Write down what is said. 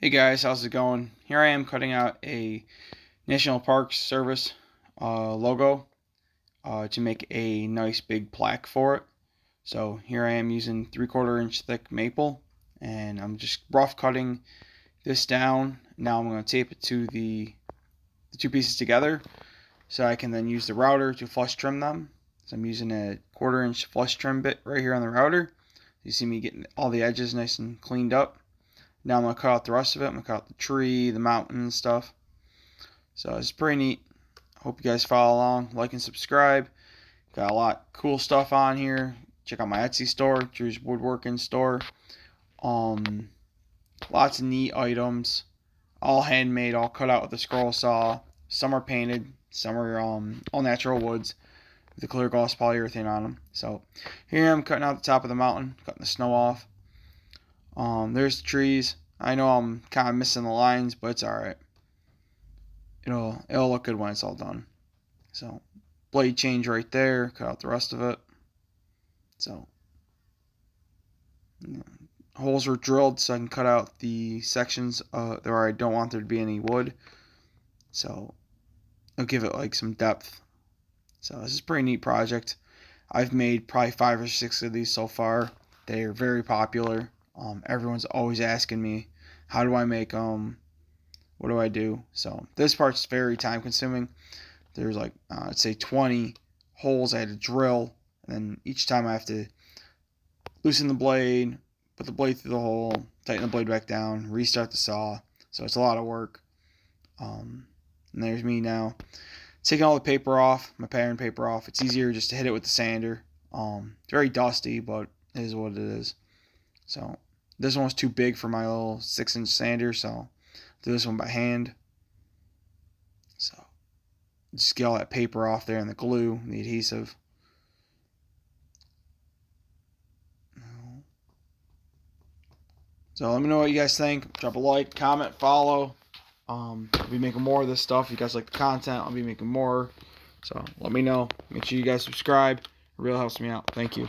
Hey guys, how's it going? Here I am cutting out a National Park Service logo to make a nice big plaque for it. So here I am using 3/4 inch thick maple, and I'm just rough cutting this down. Now I'm going to tape it to the two pieces together so I can then use the router to flush trim them. So I'm using a 1/4 inch flush trim bit right here on the router. You see me getting all the edges nice and cleaned up. Now I'm going to cut out the rest of it. I'm going to cut out the tree, the mountain, and stuff. So it's pretty neat. Hope you guys follow along, like and subscribe. Got a lot of cool stuff on here. Check out my Etsy store, Drew's Woodworking store. Um, Lots of neat items, all handmade, all cut out with a scroll saw. Some are painted, some are all natural woods with the clear gloss polyurethane on them. So here I'm cutting out the top of the mountain, cutting the snow off. There's the trees. I know I'm kind of missing the lines, but it's all right. It'll look good when it's all done. So blade change right there. Cut out the rest of it. So holes are drilled so I can cut out the sections where I don't want there to be any wood. So it'll give it like some depth. So this is a pretty neat project. I've made probably 5 or 6 of these so far. They are very popular. Everyone's always asking me, how do I make them? What do I do? So this part's very time consuming. There's like, I'd say 20 holes I had to drill. And then each time I have to loosen the blade, put the blade through the hole, tighten the blade back down, restart the saw. So it's a lot of work. And there's me now taking all the paper off, my pattern paper off. It's easier just to hit it with the sander. It's very dusty, but it is what it is. So this one was too big for my little 6-inch sander, so I'll do this one by hand. So just get all that paper off there and the glue and the adhesive. So let me know what you guys think. Drop a like, comment, follow. I'll be making more of this stuff. If you guys like the content, I'll be making more. So let me know. Make sure you guys subscribe. It really helps me out. Thank you.